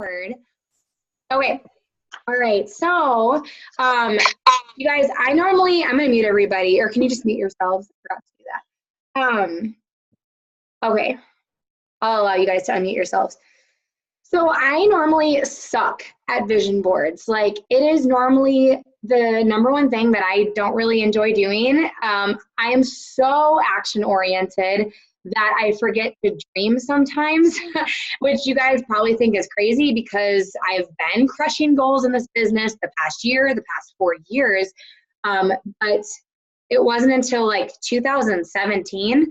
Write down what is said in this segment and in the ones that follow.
Word. Okay. All right. So, you guys, I'm going to mute everybody, or can you just mute yourselves? I forgot to do that. Okay. I'll allow you guys to unmute yourselves. So I normally suck at vision boards. Like, it is normally the number one thing that I don't really enjoy doing. I am so action oriented that I forget to dream sometimes, which you guys probably think is crazy because I've been crushing goals in this business the past year, the past 4 years. But it wasn't until like 2017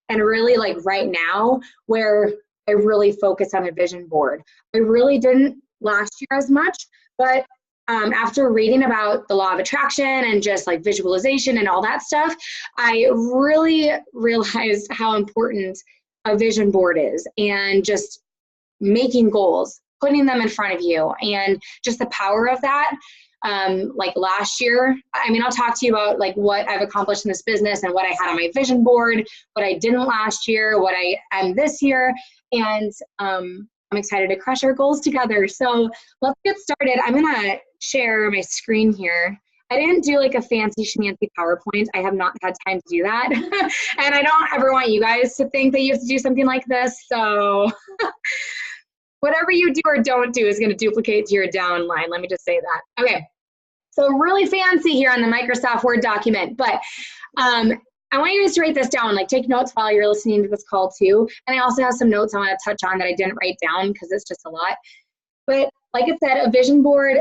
and really like right now where I really focus on a vision board. I really didn't last year as much, but after reading about the law of attraction and just like visualization and all that stuff, I really realized how important a vision board is, and just making goals, putting them in front of you, and just the power of that. Like last year, I mean, I'll talk to you about like what I've accomplished in this business and what I had on my vision board, what I didn't last year, what I am this year. And I'm excited to crush our goals together. So let's get started. I'm going to share my screen here. I didn't do like a fancy schmancy PowerPoint. I have not had time to do that. And I don't ever want you guys to think that you have to do something like this. So whatever you do or don't do is going to duplicate to your downline. Let me just say that. Okay. So really fancy here on the Microsoft Word document, but I want you guys to write this down, like take notes while you're listening to this call too. And I also have some notes I want to touch on that I didn't write down because it's just a lot. But like I said, a vision board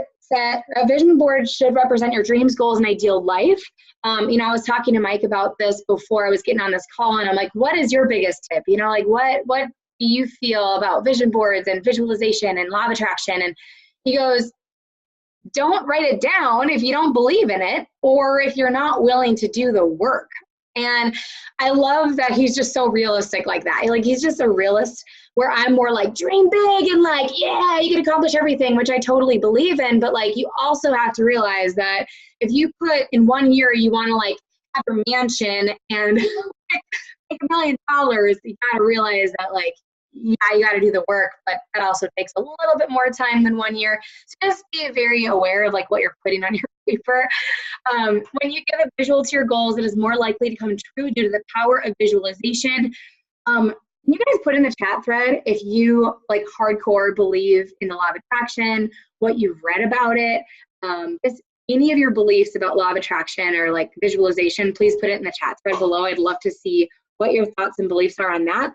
should represent your dreams, goals, and ideal life. You know, I was talking to Mike about this before I was getting on this call, and I'm like, what is your biggest tip? You know, like what do you feel about vision boards and visualization and law of attraction? And he goes, don't write it down if you don't believe in it or if you're not willing to do the work. And I love that he's just so realistic like that. Like, he's just a realist, where I'm more like dream big and like, yeah, you can accomplish everything, which I totally believe in. But like, you also have to realize that if you put in 1 year, you want to like have a mansion and make $1 million, you got to realize that like, yeah, you got to do the work, but that also takes a little bit more time than 1 year. So just be very aware of like what you're putting on your paper. When you give a visual to your goals, it is more likely to come true due to the power of visualization. Can you guys put in the chat thread if you like hardcore believe in the law of attraction, what you've read about it, just any of your beliefs about law of attraction or like visualization, please put it in the chat thread below. I'd love to see what your thoughts and beliefs are on that.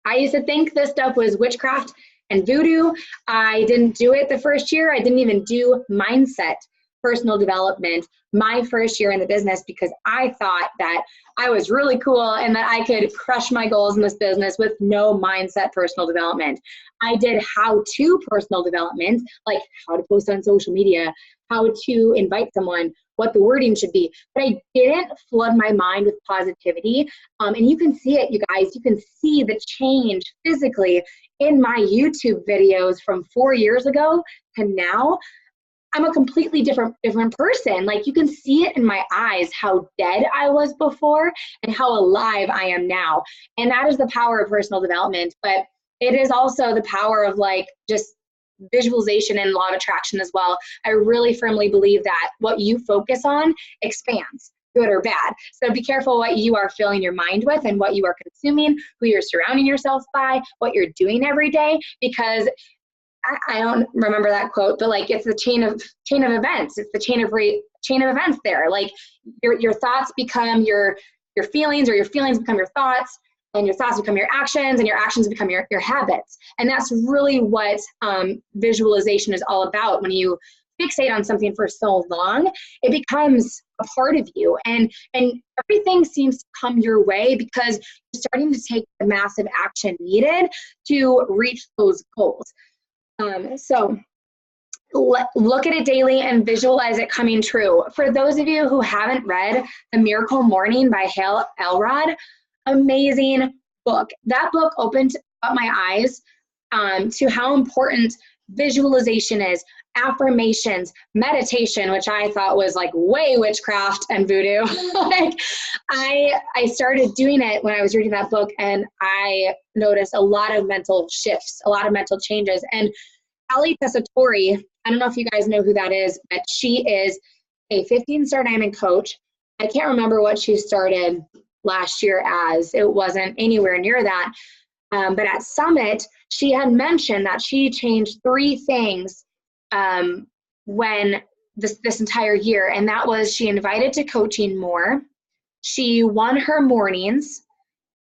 I used to think this stuff was witchcraft and voodoo. I didn't do it the first year. I didn't even do mindset, personal development, my first year in the business, because I thought that I was really cool and that I could crush my goals in this business with no mindset, personal development. I did how-to personal development, like how to post on social media, how to invite someone, what the wording should be, but I didn't flood my mind with positivity. And you can see it, you guys, you can see the change physically in my YouTube videos from 4 years ago to now. I'm a completely different person. Like, you can see it in my eyes, how dead I was before and how alive I am now. And that is the power of personal development, but it is also the power of like just visualization and law of attraction as well. I really firmly believe that what you focus on expands, good or bad. So be careful what you are filling your mind with and what you are consuming, who you're surrounding yourself by, what you're doing every day, because I don't remember that quote, but like, it's the chain of events. It's the chain of events there. Like, your thoughts become your feelings, or your feelings become your thoughts, and your thoughts become your actions, and your actions become your habits. And that's really what visualization is all about. When you fixate on something for so long, it becomes a part of you, and everything seems to come your way because you're starting to take the massive action needed to reach those goals. So look at it daily and visualize it coming true. For those of you who haven't read The Miracle Morning by Hale Elrod, amazing book. That book opened up my eyes to how important visualization is, affirmations, meditation, which I thought was like way witchcraft and voodoo. Like, I started doing it when I was reading that book, and I noticed a lot of mental shifts, a lot of mental changes. And Kelly Tessitore, I don't know if you guys know who that is, but she is a 15-star diamond coach. I can't remember what she started last year as. It wasn't anywhere near that. But at Summit, she had mentioned that she changed 3 things when this entire year, and that was she invited to coaching more. She won her mornings,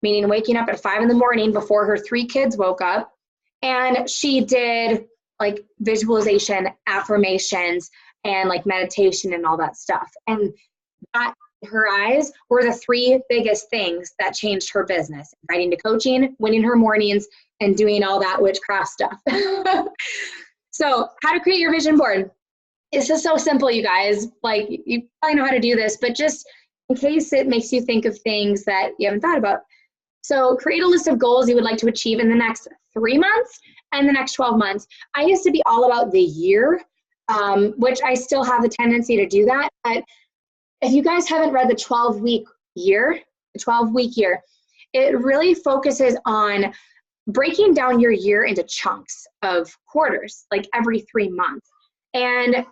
meaning waking up at 5 in the morning before her 3 kids woke up. And she did like visualization, affirmations, and like meditation and all that stuff. And that, her eyes were the 3 biggest things that changed her business: inviting to coaching, winning her mornings, and doing all that witchcraft stuff. So how to create your vision board. This is so simple, you guys. Like, you probably know how to do this, but just in case it makes you think of things that you haven't thought about. So create a list of goals you would like to achieve in the next 3 months and the next 12 months. I used to be all about the year, which I still have the tendency to do that. But if you guys haven't read the 12-week year, it really focuses on breaking down your year into chunks of quarters, like every 3 months, and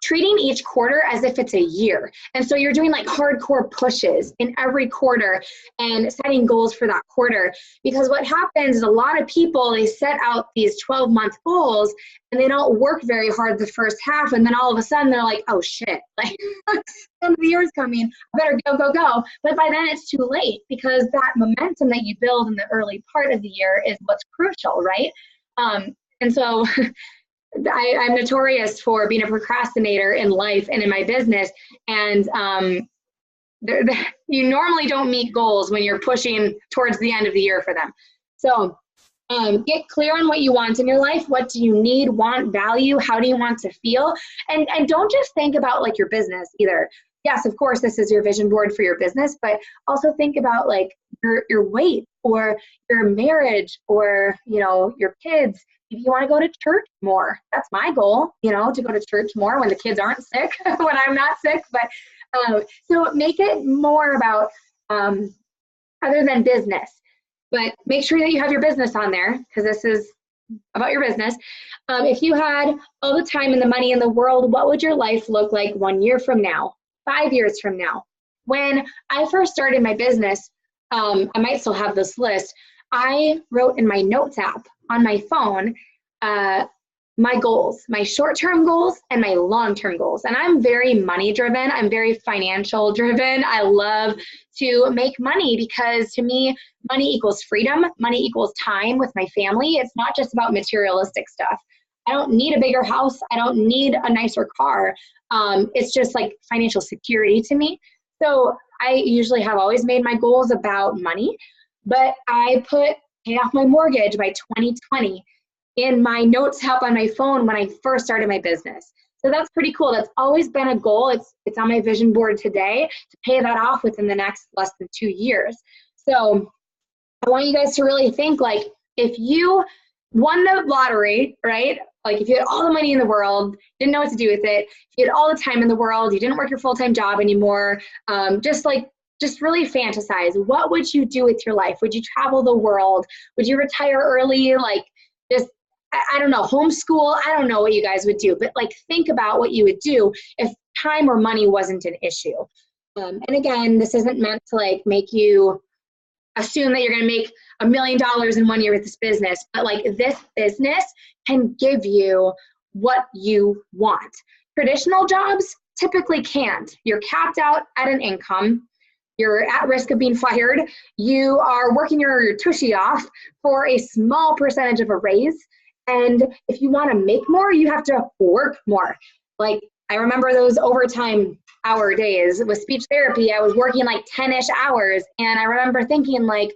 treating each quarter as if it's a year. And so you're doing like hardcore pushes in every quarter and setting goals for that quarter. Because what happens is a lot of people, they set out these 12-month goals and they don't work very hard the first half. And then all of a sudden they're like, oh shit, like the end of the year is coming, I better go. But by then it's too late, because that momentum that you build in the early part of the year is what's crucial, right? And so I'm notorious for being a procrastinator in life and in my business. And you normally don't meet goals when you're pushing towards the end of the year for them. So get clear on what you want in your life. What do you need, want, value? How do you want to feel? And don't just think about like your business either. Yes, of course, this is your vision board for your business, but also think about like your weight, or your marriage, or, you know, your kids. If you want to go to church more, that's my goal, you know, to go to church more when the kids aren't sick, when I'm not sick. But so make it more about other than business, but make sure that you have your business on there, because this is about your business. If you had all the time and the money in the world, what would your life look like 1 year from now, 5 years from now? When I first started my business, I might still have this list. I wrote in my notes app on my phone my goals, my short-term goals and my long-term goals. And I'm very money-driven. I'm very financial-driven. I love to make money, because to me, money equals freedom. Money equals time with my family. It's not just about materialistic stuff. I don't need a bigger house. I don't need a nicer car. It's just like financial security to me. So I usually have always made my goals about money, but I put pay off my mortgage by 2020 in my notes app on my phone when I first started my business. So that's pretty cool. That's always been a goal. It's on my vision board today to pay that off within the next less than 2 years. So I want you guys to really think, like, if you won the lottery, right? Like if you had all the money in the world, didn't know what to do with it, if you had all the time in the world, you didn't work your full-time job anymore, just really fantasize. What would you do with your life? Would you travel the world? Would you retire early? Like, just, I don't know, homeschool? I don't know what you guys would do, but like think about what you would do if time or money wasn't an issue. And again, this isn't meant to like make you assume that you're going to make $1 million in 1 year with this business, but like this business can give you what you want. Traditional jobs typically can't. You're capped out at an income. You're at risk of being fired. You are working your tushy off for a small percentage of a raise. And if you want to make more, you have to work more. Like, I remember those overtime hour days with speech therapy. I was working like 10-ish hours. And I remember thinking, like,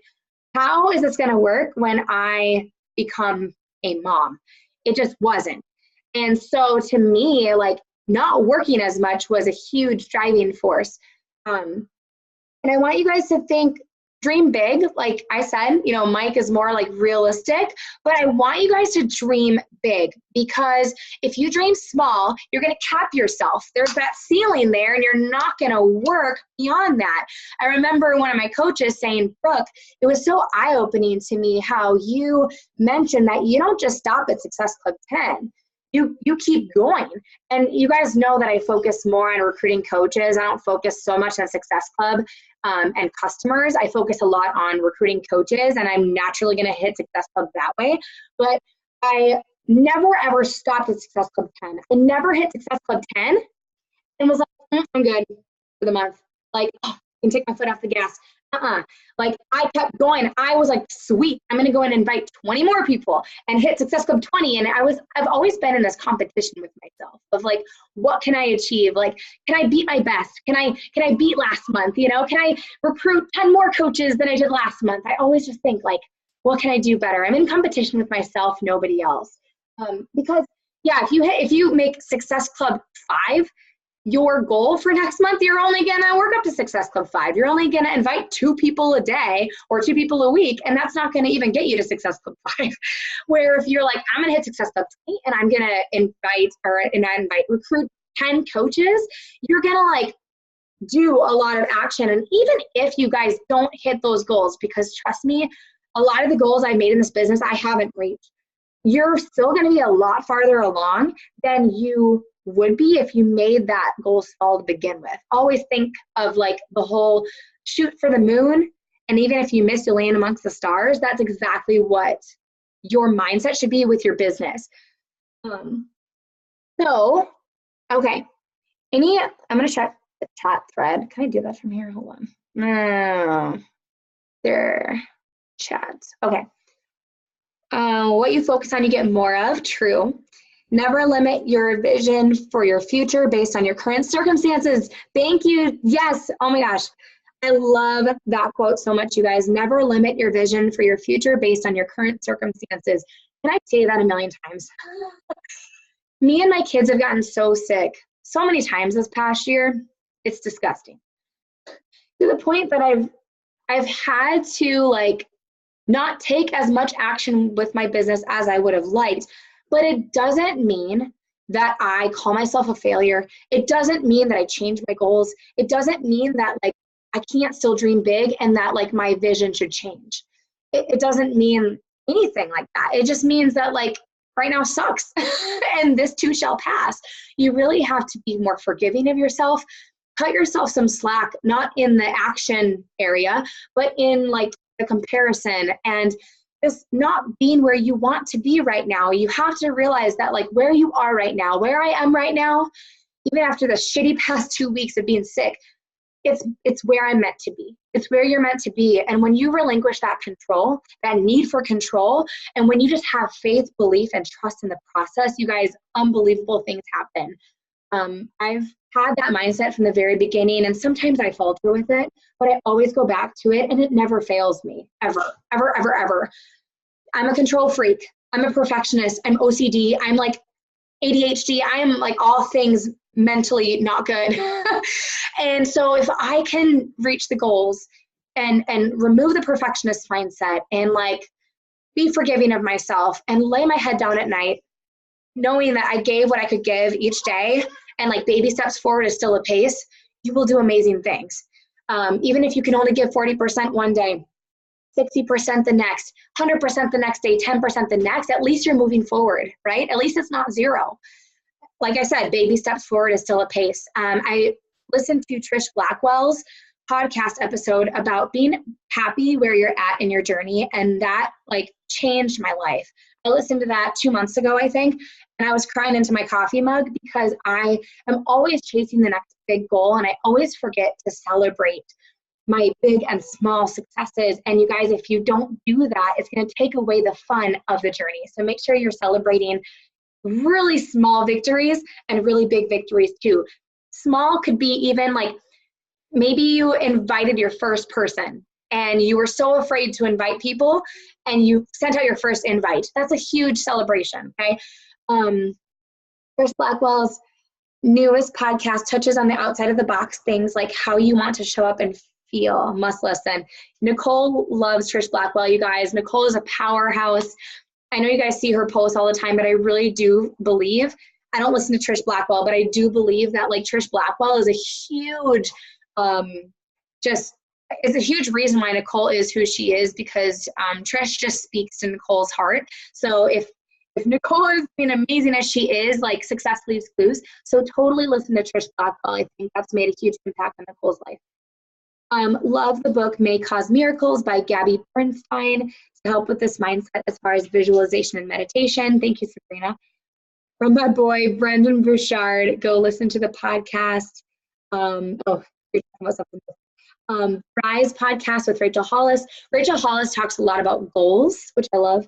how is this going to work when I become a mom? It just wasn't. And so to me, like, not working as much was a huge driving force. And I want you guys to think dream big. Like I said, you know, Mike is more like realistic, but I want you guys to dream big, because if you dream small, you're going to cap yourself. There's that ceiling there and you're not going to work beyond that. I remember one of my coaches saying, Brooke, it was so eye-opening to me how you mentioned that you don't just stop at Success Club 10. You keep going. And you guys know that I focus more on recruiting coaches. I don't focus so much on Success Club and customers. I focus a lot on recruiting coaches, and I'm naturally going to hit Success Club that way. But I never ever stopped at Success Club 10. I never hit Success Club 10 and was like, I'm good for the month. Like, oh, I can take my foot off the gas. Like I kept going. I was like, sweet, I'm going to go and invite 20 more people and hit Success Club 20. And I've always been in this competition with myself of like, what can I achieve? Like, can I beat my best? Can I beat last month? You know, can I recruit 10 more coaches than I did last month? I always just think like, what can I do better? I'm in competition with myself, nobody else. Because yeah, if you make Success Club 5 your goal for next month, you're only going to work up to Success Club 5. You're only going to invite 2 people a day or 2 people a week, and that's not going to even get you to Success Club 5. Where if you're like, I'm going to hit Success Club 20 and I'm going to recruit 10 coaches, you're going to like do a lot of action. And even if you guys don't hit those goals, because trust me, a lot of the goals I've made in this business, I haven't reached. You're still going to be a lot farther along than you would be if you made that goal small to begin with. Always think of like the whole shoot for the moon, and even if you miss, you land amongst the stars. That's exactly what your mindset should be with your business. So, okay. I'm going to check the chat thread. Can I do that from here? Hold on. No. There. Chat. Okay. What you focus on, you get more of. True. Never limit your vision for your future based on your current circumstances. Thank you. Yes. Oh my gosh. I love that quote so much, you guys. Never limit your vision for your future based on your current circumstances. Can I say that a million times? Me and my kids have gotten so sick so many times this past year. It's disgusting. To the point that I've had to like not take as much action with my business as I would have liked. But it doesn't mean that I call myself a failure. It doesn't mean that I change my goals. It doesn't mean that like I can't still dream big and that like my vision should change. It doesn't mean anything like that. It just means that like right now sucks and this too shall pass. You really have to be more forgiving of yourself. Cut yourself some slack, not in the action area, but in like the comparison and just not being where you want to be right now. You have to realize that like where you are right now, where I am right now, even after the shitty past 2 weeks of being sick, it's where I'm meant to be. It's where you're meant to be. And when you relinquish that control, that need for control, and when you just have faith, belief, and trust in the process, you guys, unbelievable things happen. I've had that mindset from the very beginning, and sometimes I falter with it, but I always go back to it, and it never fails me, ever, ever, ever, ever. I'm a control freak. I'm a perfectionist. I'm OCD. I'm like ADHD. I am like all things mentally not good. And so if I can reach the goals and remove the perfectionist mindset and like be forgiving of myself and lay my head down at night, knowing that I gave what I could give each day, and like baby steps forward is still a pace, you will do amazing things. Even if you can only give 40% one day, 60% the next, 100% the next day, 10% the next, at least you're moving forward, right? At least it's not zero. Like I said, baby steps forward is still a pace. I listened to Trish Blackwell's podcast episode about being happy where you're at in your journey, and that like changed my life. I listened to that 2 months ago, I think, and I was crying into my coffee mug because I am always chasing the next big goal, and I always forget to celebrate my big and small successes. And you guys, if you don't do that, it's going to take away the fun of the journey. So make sure you're celebrating really small victories and really big victories too. Small could be even like maybe you invited your first person and you were so afraid to invite people and you sent out your first invite. That's a huge celebration, okay? Chris Blackwell's newest podcast touches on the outside of the box things like how you want to show up and feel, must listen. Nicole loves Trish Blackwell, you guys. Nicole is a powerhouse. I know you guys see her posts all the time, but I really do believe, I don't listen to Trish Blackwell, but I do believe that like Trish Blackwell is a huge, it's a huge reason why Nicole is who she is, because Trish just speaks to Nicole's heart. So if Nicole is being amazing as she is, like success leaves clues. So totally listen to Trish Blackwell. I think that's made a huge impact on Nicole's life. Love the book May Cause Miracles by Gabby Bernstein to help with this mindset as far as visualization and meditation. Thank you, Sabrina. From my boy, Brendan Bouchard, go listen to the podcast. You're talking about something. Rise podcast with Rachel Hollis. Rachel Hollis talks a lot about goals, which I love.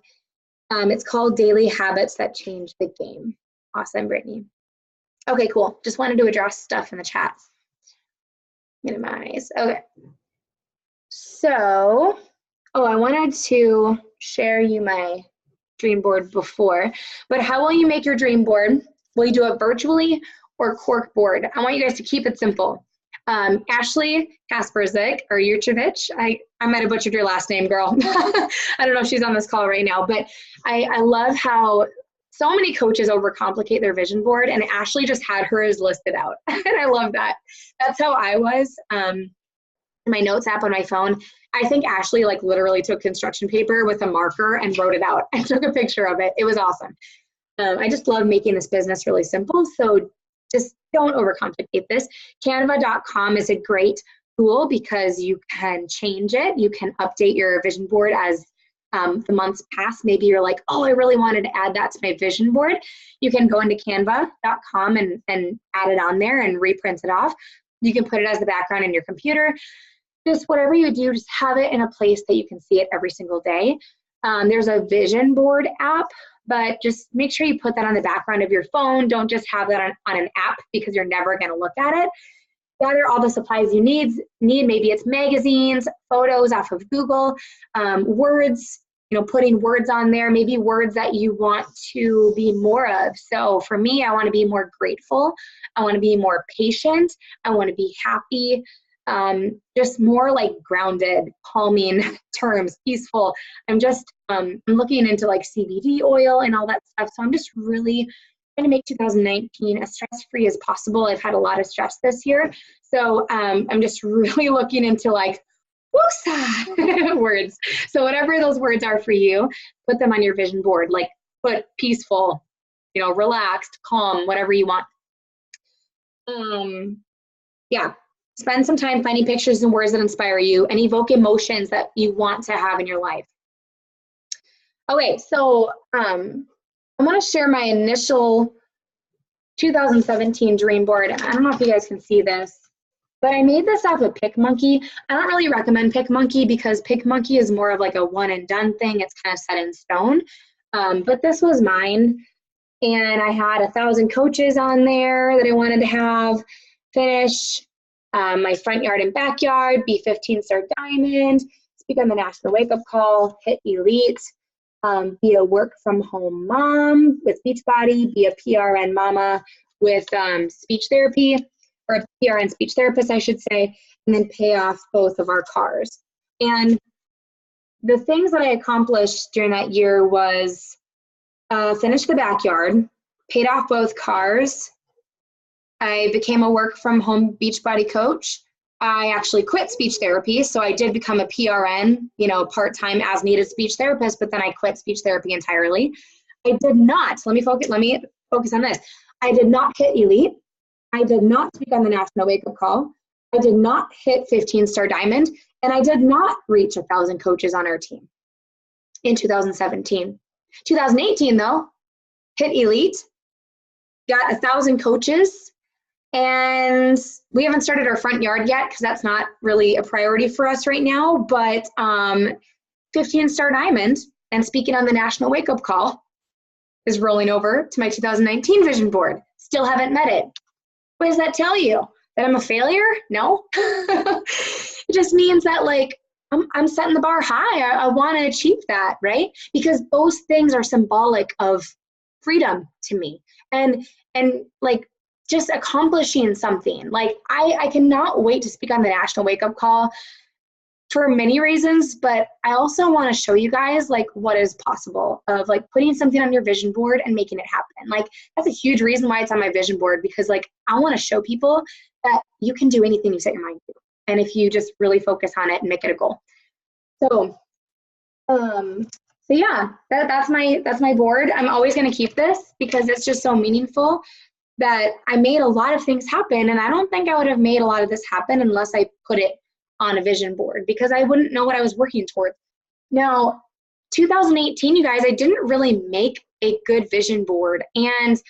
It's called Daily Habits That Change the Game. Awesome, Brittany. Okay, cool. Just wanted to address stuff in the chat. Minimize. Okay. So, I wanted to share you my dream board before, but how will you make your dream board? Will you do it virtually or cork board? I want you guys to keep it simple. Ashley Kasperzik or Yurchevich, I might have butchered your last name, girl. I don't know if she's on this call right now, but I love how so many coaches overcomplicate their vision board, and Ashley just had hers listed out. And I love that. That's how I was. My notes app on my phone, I think Ashley like literally took construction paper with a marker and wrote it out. I took a picture of it. It was awesome. I just love making this business really simple. So just don't overcomplicate this. Canva.com is a great tool because you can change it. You can update your vision board as the months pass. Maybe you're like, oh, I really wanted to add that to my vision board. You can go into Canva.com and add it on there and reprint it off. You can put it as the background in your computer. Just whatever you do, just have it in a place that you can see it every single day. There's a vision board app, but just make sure you put that on the background of your phone. Don't just have that on an app because you're never going to look at it. Gather all the supplies you need. Maybe it's magazines, photos off of Google, words, putting words on there, maybe words that you want to be more of. So for me, I want to be more grateful. I want to be more patient. I want to be happy. Just more like grounded, calming terms, peaceful. I'm looking into like CBD oil and all that stuff. So I'm just really trying to make 2019 as stress-free as possible. I've had a lot of stress this year. So I'm just really looking into like woosa words. So whatever those words are for you, put them on your vision board. Like put peaceful, relaxed, calm, whatever you want. Yeah. Spend some time finding pictures and words that inspire you and evoke emotions that you want to have in your life. Okay, so I'm going to share my initial 2017 dream board. I don't know if you guys can see this, but I made this off of PicMonkey. I don't really recommend PicMonkey because PicMonkey is more of like a one and done thing. It's kind of set in stone. But this was mine, and I had 1,000 coaches on there that I wanted to have finish. My front yard and backyard, be 15-star diamond, speak on the National Wake Up Call, hit elite, be a work from home mom with Beachbody, be a PRN mama with speech therapy, or a PRN speech therapist, I should say, and then pay off both of our cars. And the things that I accomplished during that year was finish the backyard, paid off both cars. I became a work from home Beachbody coach. I actually quit speech therapy. So I did become a PRN, part-time as needed speech therapist, but then I quit speech therapy entirely. I did not, let me focus on this. I did not hit elite. I did not speak on the National Wake Up Call. I did not hit 15-star diamond, and I did not reach 1,000 coaches on our team in 2017. 2018 though, hit elite, got 1,000 coaches, and we haven't started our front yard yet because that's not really a priority for us right now, but 15-star diamond and speaking on the National Wake Up Call is rolling over to my 2019 vision board. Still haven't met it. What does that tell you? That I'm a failure? No. It just means that like I'm setting the bar high. I want to achieve that, right? Because those things are symbolic of freedom to me. And like just accomplishing something. Like I cannot wait to speak on the National Wake Up Call for many reasons, but I also want to show you guys like what is possible of like putting something on your vision board and making it happen. Like that's a huge reason why it's on my vision board, because like I want to show people that you can do anything you set your mind to. And if you just really focus on it and make it a goal. So, so yeah, that's my board. I'm always going to keep this because it's just so meaningful that I made a lot of things happen. And I don't think I would have made a lot of this happen unless I put it on a vision board, because I wouldn't know what I was working towards. Now, 2018, you guys, I didn't really make a good vision board. And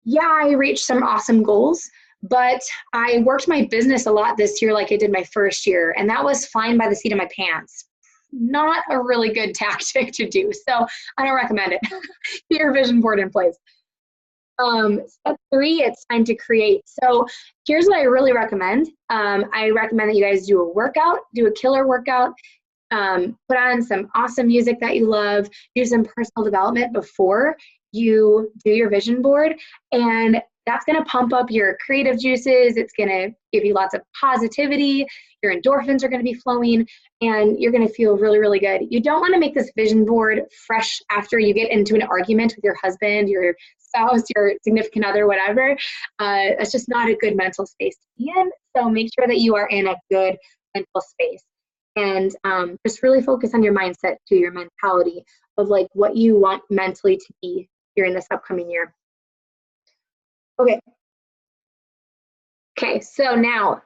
yeah, I reached some awesome goals, but I worked my business a lot this year like I did my first year, and that was flying by the seat of my pants. Not a really good tactic to do, so I don't recommend it. Get your vision board in place. Step 3, it's time to create. So here's what I really recommend. I recommend that you guys do a workout, do a killer workout, put on some awesome music that you love, do some personal development before you do your vision board, and that's going to pump up your creative juices. It's going to give you lots of positivity. Your endorphins are going to be flowing, and you're going to feel really, really good. You don't want to make this vision board fresh after you get into an argument with your husband, your spouse, your significant other, whatever. It's just not a good mental space to be in. So make sure that you are in a good mental space, and just really focus on your mindset to your mentality of like what you want mentally to be here in this upcoming year. Okay. Okay, so now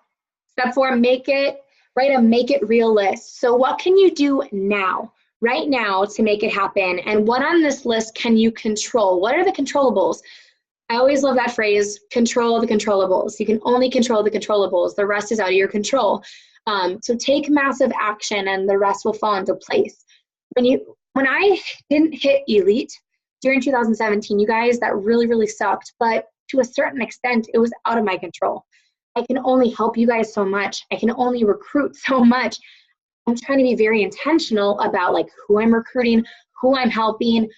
step 4, write a make it real list. So what can you do now, right now, to make it happen? And what on this list can you control? What are the controllables? I always love that phrase, control the controllables. You can only control the controllables. The rest is out of your control. So take massive action and the rest will fall into place. When I didn't hit elite during 2017, you guys, that really, really sucked. But to a certain extent, it was out of my control. I can only help you guys so much. I can only recruit so much. I'm trying to be very intentional about like who I'm recruiting, who I'm helping,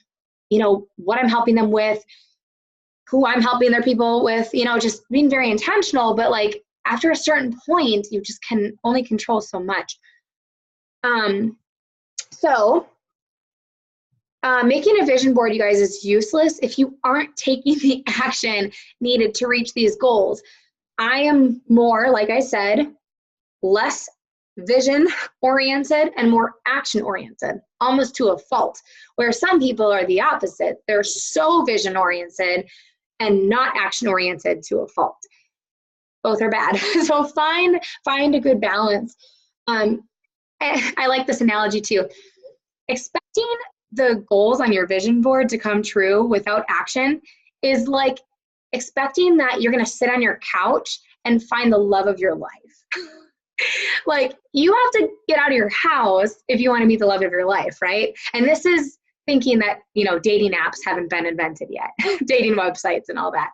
you know, what I'm helping them with, who I'm helping their people with, you know, just being very intentional. But like after a certain point, you just can only control so much. Making a vision board, you guys, is useless if you aren't taking the action needed to reach these goals. I am more, like I said, less vision oriented and more action oriented, almost to a fault, where some people are the opposite. They're so vision oriented and not action oriented to a fault. Both are bad. So find a good balance. I like this analogy too. Expecting the goals on your vision board to come true without action is like expecting that you're going to sit on your couch and find the love of your life. Like you have to get out of your house if you want to meet the love of your life, right? And this is thinking that, you know, dating apps haven't been invented yet, dating websites and all that,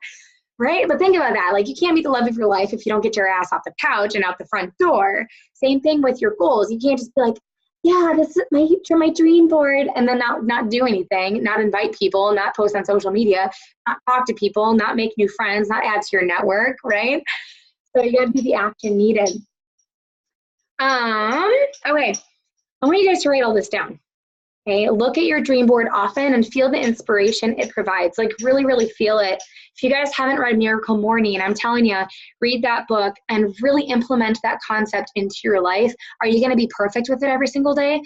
right? But think about that. Like you can't meet the love of your life if you don't get your ass off the couch and out the front door. Same thing with your goals. You can't just be like, yeah, this is my dream board, and then not do anything, not invite people, not post on social media, not talk to people, not make new friends, not add to your network, right? So you gotta do the action needed. Okay, I want you guys to write all this down. Okay, look at your dream board often and feel the inspiration it provides. Like really, really feel it. If you guys haven't read Miracle Morning, I'm telling you, read that book and really implement that concept into your life. Are you going to be perfect with it every single day?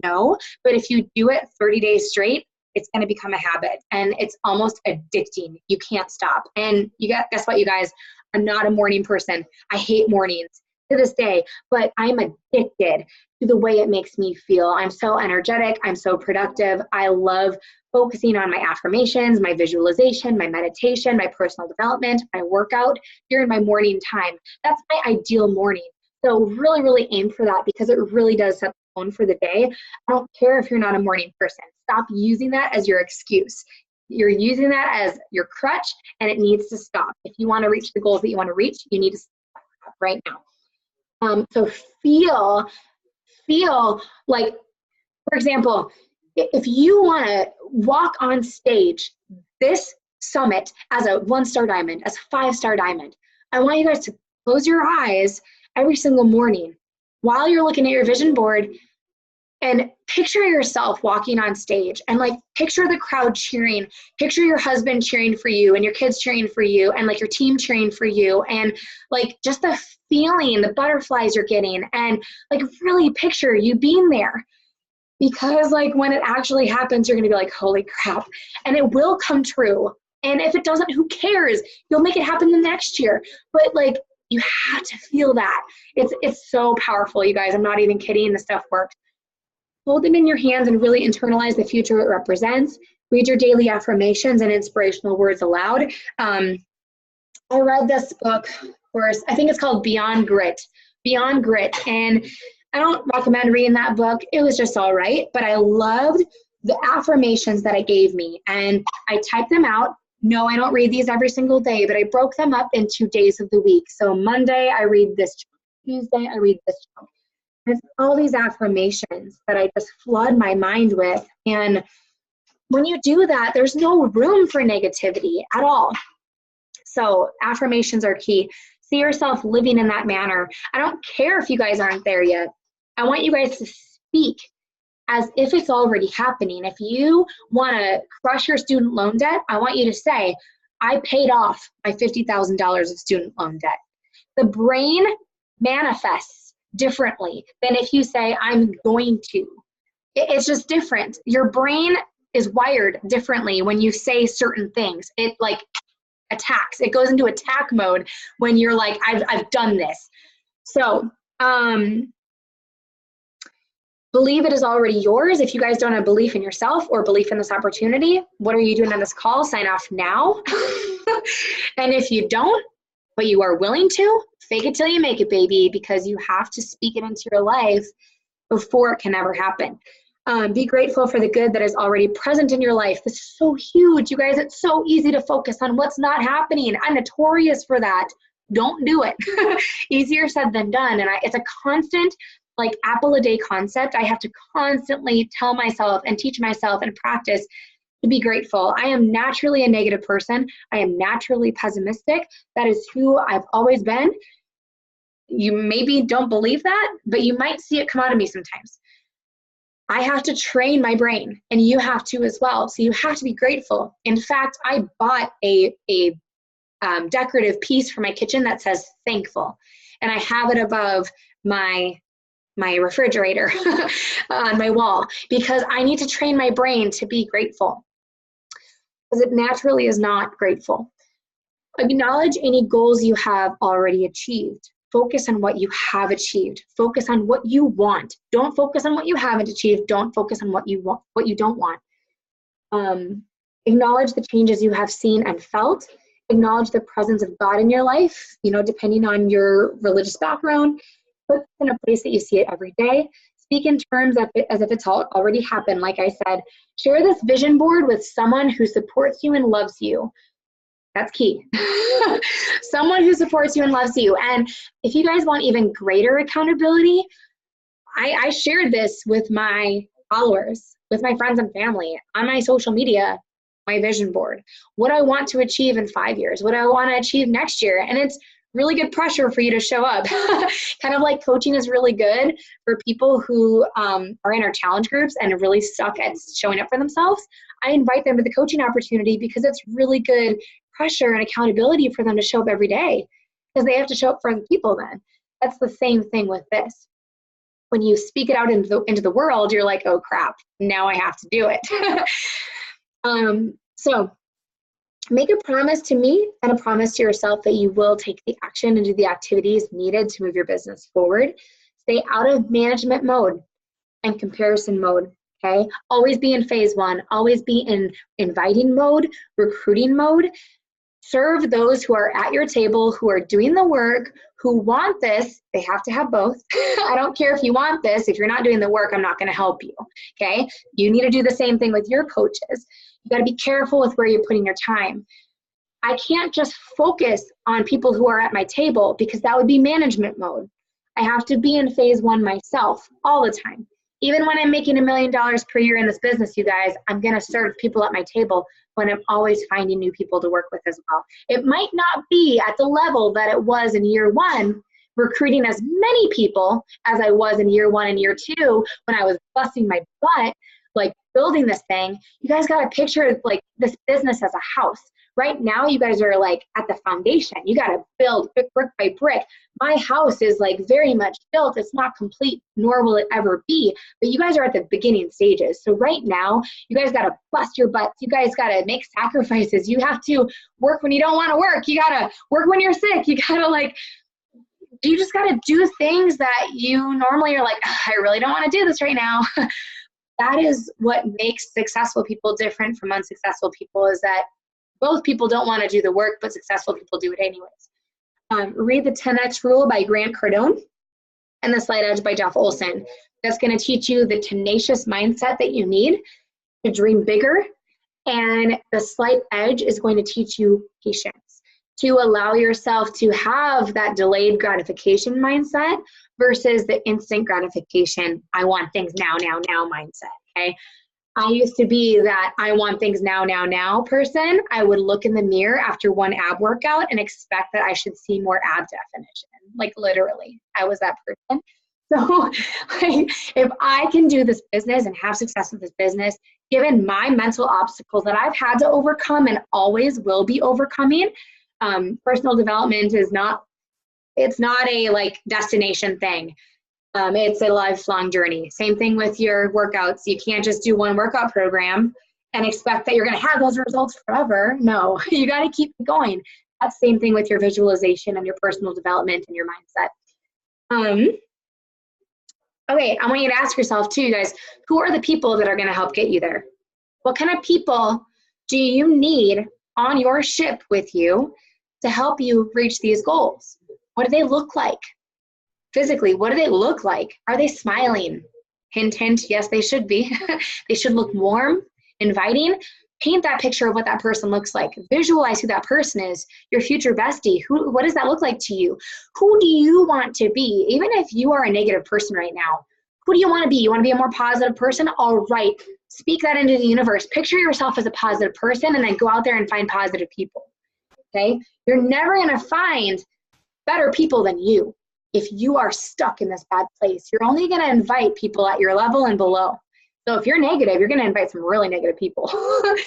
No, but if you do it 30 days straight, it's going to become a habit and it's almost addicting. You can't stop. And guess what, you guys? I'm not a morning person. I hate mornings to this day, but I'm addicted to the way it makes me feel. I'm so energetic. I'm so productive. I love focusing on my affirmations, my visualization, my meditation, my personal development, my workout during my morning time. That's my ideal morning. So really, really aim for that because it really does set the tone for the day. I don't care if you're not a morning person. Stop using that as your excuse. You're using that as your crutch and it needs to stop. If you want to reach the goals that you want to reach, you need to stop right now. So feel like, for example, if you want to walk on stage this summit as a 1-star diamond, as a 5-star diamond. I want you guys to close your eyes every single morning while you're looking at your vision board and picture yourself walking on stage and like picture the crowd cheering, picture your husband cheering for you and your kids cheering for you and like your team cheering for you and like just the feeling, the butterflies you're getting, and like really picture you being there. Because like when it actually happens, you're gonna be like, holy crap, and it will come true. And if it doesn't, who cares? You'll make it happen the next year. But like, you have to feel that. It's so powerful, you guys. I'm not even kidding. The stuff works. Hold them in your hands and really internalize the future it represents. Read your daily affirmations and inspirational words aloud. I read this book, of course, I think it's called Beyond Grit. Beyond Grit. And I don't recommend reading that book. It was just all right. But I loved the affirmations that it gave me. And I typed them out. No, I don't read these every single day, but I broke them up into days of the week. So Monday, I read this chunk. Tuesday, I read this chunk. There's all these affirmations that I just flood my mind with. And when you do that, there's no room for negativity at all. So affirmations are key. See yourself living in that manner. I don't care if you guys aren't there yet. I want you guys to speak as if it's already happening. If you want to crush your student loan debt, I want you to say, I paid off my $50,000 of student loan debt. The brain manifests differently than if you say, I'm going to. It's just different. Your brain is wired differently when you say certain things. It like attacks. It goes into attack mode when you're like, I've done this. So, believe it is already yours. If you guys don't have belief in yourself or belief in this opportunity, what are you doing on this call? Sign off now. And if you don't, but you are willing to, fake it till you make it, baby, because you have to speak it into your life before it can ever happen. Be grateful for the good that is already present in your life. This is so huge, you guys. It's so easy to focus on what's not happening. I'm notorious for that. Don't do it. Easier said than done. And it's a constant, like apple a day concept. I have to constantly tell myself and teach myself and practice to be grateful. I am naturally a negative person. I am naturally pessimistic. That is who I've always been. You maybe don't believe that, but you might see it come out of me sometimes. I have to train my brain, and you have to as well. So you have to be grateful. In fact, I bought a decorative piece for my kitchen that says thankful, and I have it above my refrigerator on my wall, because I need to train my brain to be grateful, because it naturally is not grateful. Acknowledge any goals you have already achieved. Focus on what you have achieved. Focus on what you want. Don't focus on what you haven't achieved. Don't focus on what you want, what you don't want. Acknowledge the changes you have seen and felt. Acknowledge the presence of God in your life, depending on your religious background. Put it in a place that you see it every day. Speak in terms as if it's already happened. Like I said, share this vision board with someone who supports you and loves you. That's key. Someone who supports you and loves you. And if you guys want even greater accountability, I shared this with my followers, with my friends and family, on my social media, my vision board. What I want to achieve in 5 years, what I want to achieve next year. And it's really good pressure for you to show up. Kind of like coaching is really good for people who are in our challenge groups and really suck at showing up for themselves. I invite them to the coaching opportunity because it's really good pressure and accountability for them to show up every day, because they have to show up for other people then. That's the same thing with this. When you speak it out into the world, you're like, oh crap, now I have to do it. So make a promise to me and a promise to yourself that you will take the action and do the activities needed to move your business forward. Stay out of management mode and comparison mode, okay? Always be in phase one. Always be in inviting mode, recruiting mode. Serve those who are at your table, who are doing the work, who want this. They have to have both. I don't care if you want this. If you're not doing the work, I'm not going to help you, okay? You need to do the same thing with your coaches. You got to be careful with where you're putting your time. I can't just focus on people who are at my table, because that would be management mode. I have to be in phase one myself all the time. Even when I'm making $1 million per year in this business, you guys, I'm going to serve people at my table when I'm always finding new people to work with as well. It might not be at the level that it was in year one, recruiting as many people as I was in year one and year two when I was busting my butt, like building this thing. You guys got to picture like this business as a house. Right now, you guys are like at the foundation. You got to build brick by brick. My house is like very much built. It's not complete, nor will it ever be. But you guys are at the beginning stages. So right now, you guys got to bust your butts. You guys got to make sacrifices. You have to work when you don't want to work. You got to work when you're sick. You got to like, you just got to do things that you normally are like, I really don't want to do this right now. That is what makes successful people different from unsuccessful people, is that both people don't want to do the work, but successful people do it anyways. Read the 10X Rule by Grant Cardone and The Slight Edge by Jeff Olson. That's going to teach you the tenacious mindset that you need to dream bigger. And The Slight Edge is going to teach you patience, to allow yourself to have that delayed gratification mindset versus the instant gratification, I want things now mindset, okay? I used to be that I want things now person. I would look in the mirror after one ab workout and expect that I should see more ab definition. Like literally, I was that person. So like, if I can do this business and have success with this business, given my mental obstacles that I've had to overcome and always will be overcoming, personal development is not, it's not a like destination thing. It's a lifelong journey. Same thing with your workouts. You can't just do one workout program and expect that you're going to have those results forever. No, you got to keep going. That's the same thing with your visualization and your personal development and your mindset. Okay, I want you to ask yourself too, you guys, who are the people that are going to help get you there? What kind of people do you need on your ship with you to help you reach these goals? What do they look like? Physically, what do they look like? Are they smiling? Hint, hint, yes, they should be. They should look warm, inviting. Paint that picture of what that person looks like. Visualize who that person is, your future bestie. What does that look like to you? Who do you want to be? Even if you are a negative person right now, who do you want to be? You want to be a more positive person? All right, speak that into the universe. Picture yourself as a positive person and then go out there and find positive people, okay? You're never going to find better people than you. If you are stuck in this bad place, you're only going to invite people at your level and below. So if you're negative, you're going to invite some really negative people.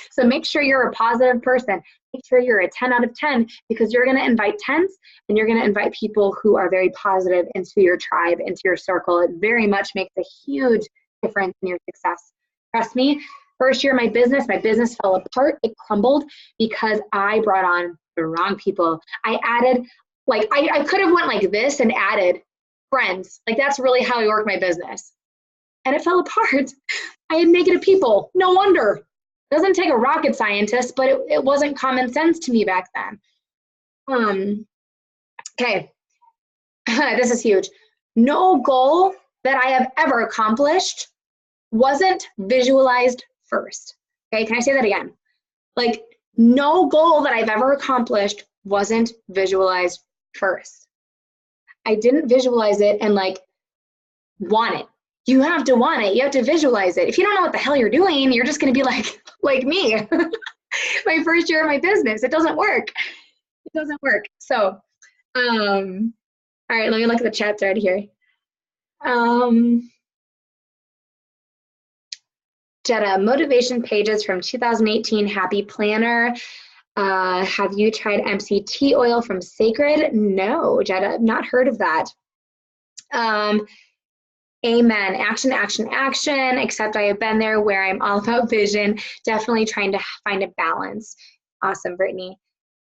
So make sure you're a positive person. Make sure you're a 10 out of 10, because you're going to invite 10s and you're going to invite people who are very positive into your tribe, into your circle. It very much makes a huge difference in your success. Trust me, first year of my business fell apart. It crumbled because I brought on the wrong people. I added, like, I could have went like this and added friends. Like, that's really how I work my business. And it fell apart. I had negative people. No wonder. It doesn't take a rocket scientist, but it wasn't common sense to me back then. Okay. This is huge. No goal that I have ever accomplished wasn't visualized first. Okay, can I say that again? Like, no goal that I've ever accomplished wasn't visualized first. I didn't visualize it and like want it. You have to want it. You have to visualize it. If you don't know what the hell you're doing, you're just going to be like me. My first year of my business, it doesn't work. It doesn't work. So, all right, let me look at the chat thread here. Jetta, motivation pages from 2018, Happy Planner. Have you tried MCT oil from Sacred? No, Jetta, I've not heard of that. Amen. Action, action, action. Except I have been there where I'm all about vision. Definitely trying to find a balance. Awesome, Brittany.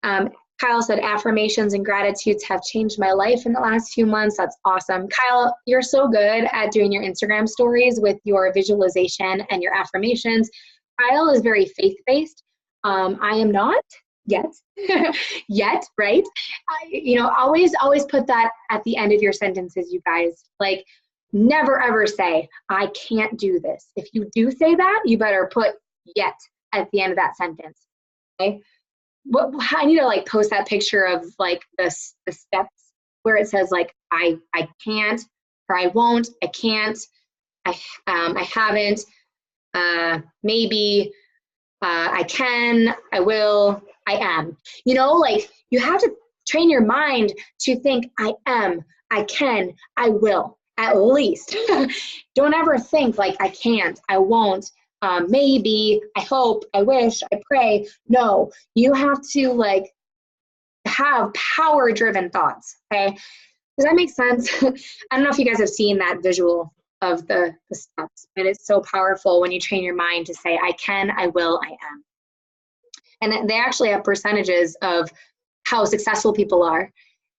Kyle said, affirmations and gratitudes have changed my life in the last few months. That's awesome. Kyle, you're so good at doing your Instagram stories with your visualization and your affirmations. Kyle is very faith-based. I am not yet, yet, right? Always put that at the end of your sentences, you guys. Like, never ever say, I can't do this. If you do say that, you better put yet at the end of that sentence, okay? I need to like post that picture of like the steps where it says like, I can't, or I won't, I can't. I haven't, maybe, I can, I will, I am. You know, like you have to train your mind to think I am, I can, I will, at least. Don't ever think like I can't, I won't, maybe, I hope, I wish, I pray. No, you have to like have power-driven thoughts, okay? Does that make sense? I don't know if you guys have seen that visual of the steps, but it's so powerful when you train your mind to say, I can, I will, I am. And they actually have percentages of how successful people are.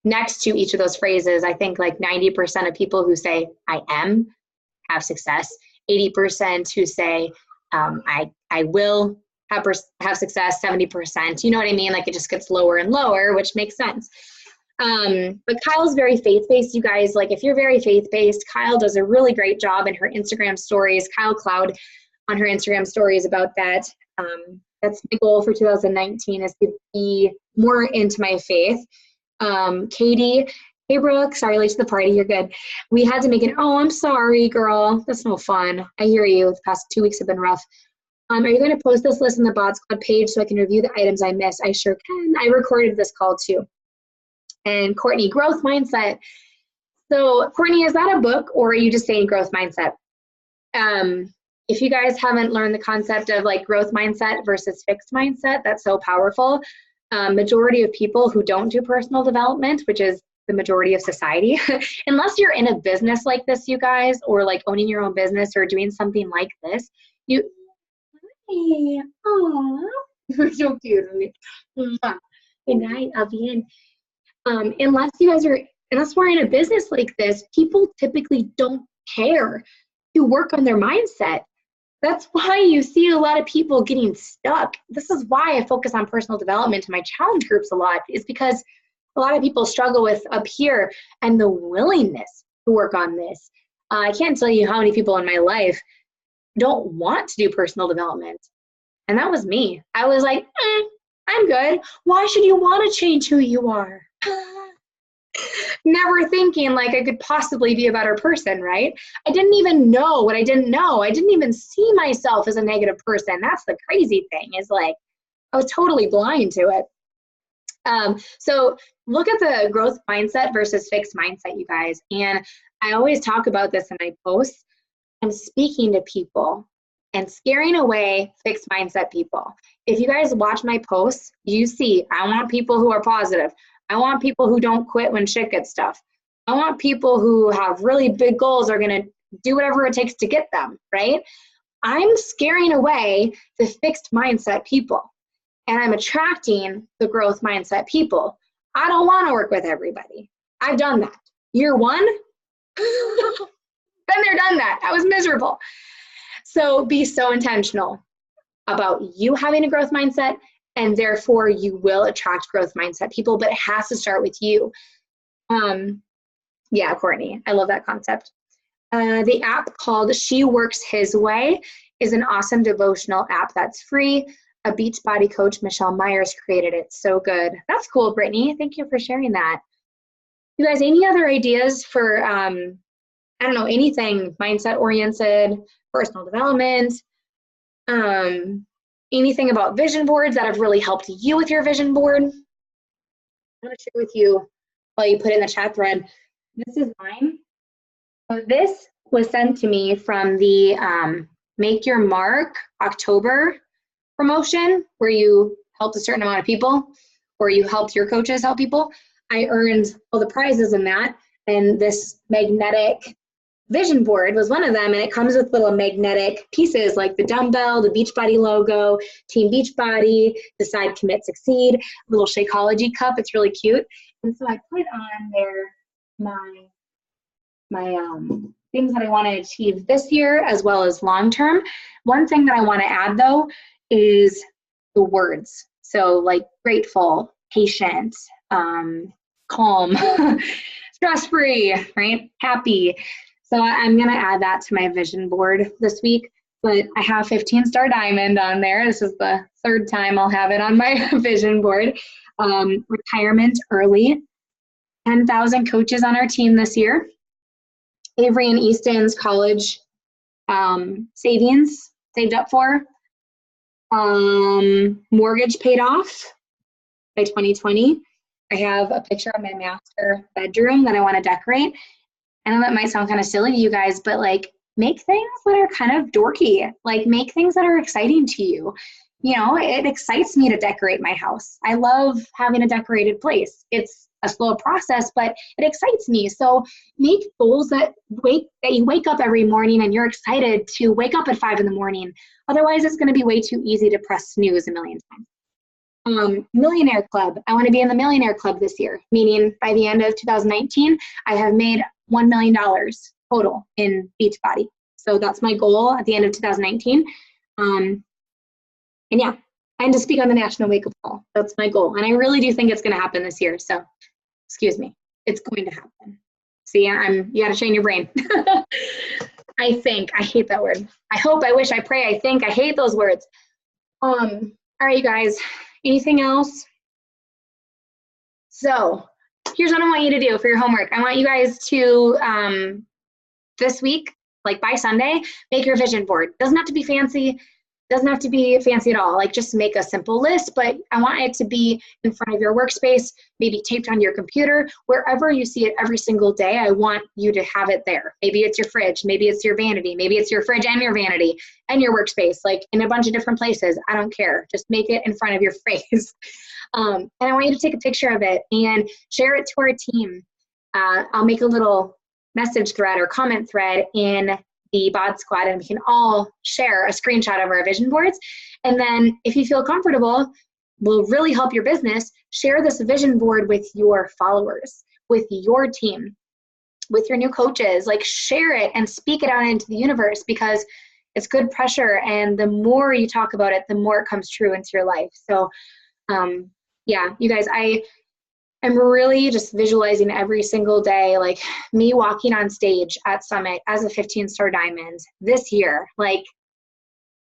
Next to each of those phrases, I think like 90% of people who say, I am, have success. 80% who say, I will have success, 70%. You know what I mean? Like it just gets lower and lower, which makes sense. But Kyle's very faith-based, you guys. Like if you're very faith-based, Kyle does a really great job in her Instagram stories. Kyle Cloud on her Instagram stories about that. That's my goal for 2019 is to be more into my faith. Katie, hey Brooke, sorry, late to the party, you're good. We had to make it, oh, I'm sorry, girl. That's no fun. I hear you. The past 2 weeks have been rough. Are you going to post this list on the Bod Squad page so I can review the items I missed? I sure can. I recorded this call too. And Courtney, growth mindset. So Courtney, is that a book or are you just saying growth mindset? If you guys haven't learned the concept of like growth mindset versus fixed mindset, that's so powerful. Majority of people who don't do personal development, which is the majority of society, unless you're in a business like this, you guys, or like owning your own business or doing something like this, you're so cute. Good night, I'll be in. Unless we're in a business like this, people typically don't care to work on their mindset. That's why you see a lot of people getting stuck. This is why I focus on personal development in my challenge groups a lot, is because a lot of people struggle with up here and the willingness to work on this. I can't tell you how many people in my life don't want to do personal development. And that was me. I was like, I'm good. Why should you want to change who you are? Never thinking like I could possibly be a better person, right? I didn't even know what I didn't know. I didn't even see myself as a negative person. That's the crazy thing, is like I was totally blind to it. So look at the growth mindset versus fixed mindset, you guys. And I always talk about this in my posts. I'm speaking to people and scaring away fixed mindset people. If you guys watch my posts, you see I want people who are positive. I want people who don't quit when shit gets tough. I want people who have really big goals, are going to do whatever it takes to get them, right? I'm scaring away the fixed mindset people, and I'm attracting the growth mindset people. I don't want to work with everybody. I've done that. Year one, been there, done that. I was miserable. So be so intentional about you having a growth mindset, and therefore you will attract growth mindset people, but it has to start with you. Yeah, Courtney, I love that concept. The app called She Works His Way is an awesome devotional app that's free. A Beachbody coach, Michelle Myers, created it. So good. That's cool, Brittany. Thank you for sharing that. You guys, any other ideas for, I don't know, anything mindset oriented, personal development, anything about vision boards that have really helped you with your vision board? I'm going to share with you while you put it in the chat thread. This is mine. So this was sent to me from the Make Your Mark October promotion, where you helped a certain amount of people, or you helped your coaches help people. I earned all the prizes in that, and this magnetic vision board was one of them, and it comes with little magnetic pieces like the dumbbell, the Beachbody logo, Team Beachbody, Decide, Commit, Succeed, little Shakeology cup. It's really cute. And so I put on there my things that I want to achieve this year as well as long term. One thing that I want to add though is the words. So like grateful, patient, calm, stress-free, right? Happy. So I'm going to add that to my vision board this week. But I have 15-star diamond on there. This is the third time I'll have it on my vision board. Retirement early. 10,000 coaches on our team this year. Avery and Easton's college savings saved up for, mortgage paid off by 2020. I have a picture of my master bedroom that I want to decorate. I know that might sound kind of silly to you guys, but like make things that are kind of dorky, like make things that are exciting to you. You know, it excites me to decorate my house. I love having a decorated place. It's a slow process, but it excites me. So make goals that you wake up every morning and you're excited to wake up at 5 in the morning. Otherwise, it's going to be way too easy to press snooze a million times. Millionaire Club. I want to be in the Millionaire Club this year, meaning by the end of 2019, I have made $1 million total in Beachbody. So that's my goal at the end of 2019. And yeah, and to speak on the National Wake Up Call. That's my goal. And I really do think it's going to happen this year. So, excuse me, it's going to happen. See, you got to train your brain. I think, I hate that word. I hope, I wish, I pray, I think, I hate those words. All right, you guys, anything else? So here's what I want you to do for your homework. I want you guys to, this week, like by Sunday, make your vision board. Doesn't have to be fancy. Doesn't have to be fancy at all. Like just make a simple list, but I want it to be in front of your workspace, maybe taped on your computer, wherever you see it every single day. I want you to have it there. Maybe it's your fridge, maybe it's your vanity, maybe it's your fridge and your vanity and your workspace, like in a bunch of different places. I don't care. Just make it in front of your face. And I want you to take a picture of it and share it to our team. I'll make a little message thread or comment thread in the bod squad, and we can all share a screenshot of our vision boards. And then if you feel comfortable, will really help your business, share this vision board with your followers, with your team, with your new coaches. Like share it and speak it out into the universe, because it's good pressure, and the more you talk about it, the more it comes true into your life. So yeah, you guys, I'm really just visualizing every single day, like me walking on stage at Summit as a 15-star diamond this year, like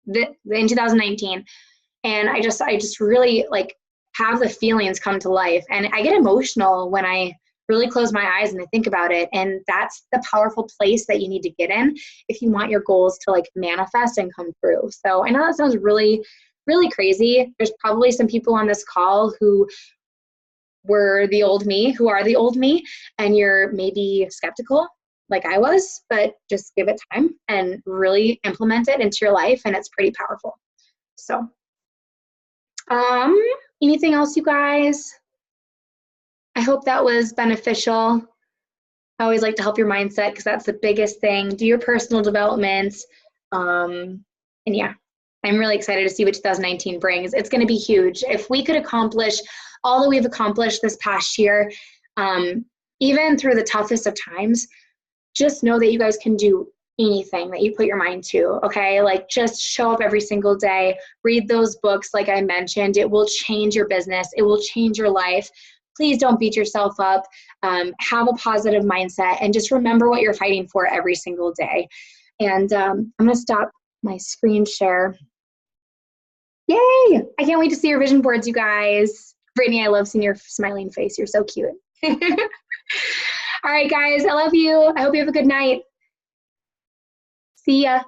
in 2019. And I just really like have the feelings come to life. And I get emotional when I really close my eyes and I think about it. And that's the powerful place that you need to get in if you want your goals to like manifest and come true. So I know that sounds really, really crazy. There's probably some people on this call who were the old me, who are the old me, and you're maybe skeptical like I was, but just give it time and really implement it into your life, and it's pretty powerful. So anything else, you guys? I hope that was beneficial. I always like to help your mindset, because that's the biggest thing. Do your personal development. And yeah, I'm really excited to see what 2019 brings. It's going to be huge. If we could accomplish all that we've accomplished this past year, even through the toughest of times, just know that you guys can do anything that you put your mind to, okay? Like just show up every single day, read those books like I mentioned. It will change your business. It will change your life. Please don't beat yourself up. Have a positive mindset, and just remember what you're fighting for every single day. And I'm going to stop my screen share. Yay! I can't wait to see your vision boards, you guys. Brittany, I love seeing your smiling face. You're so cute. All right, guys, I love you. I hope you have a good night. See ya.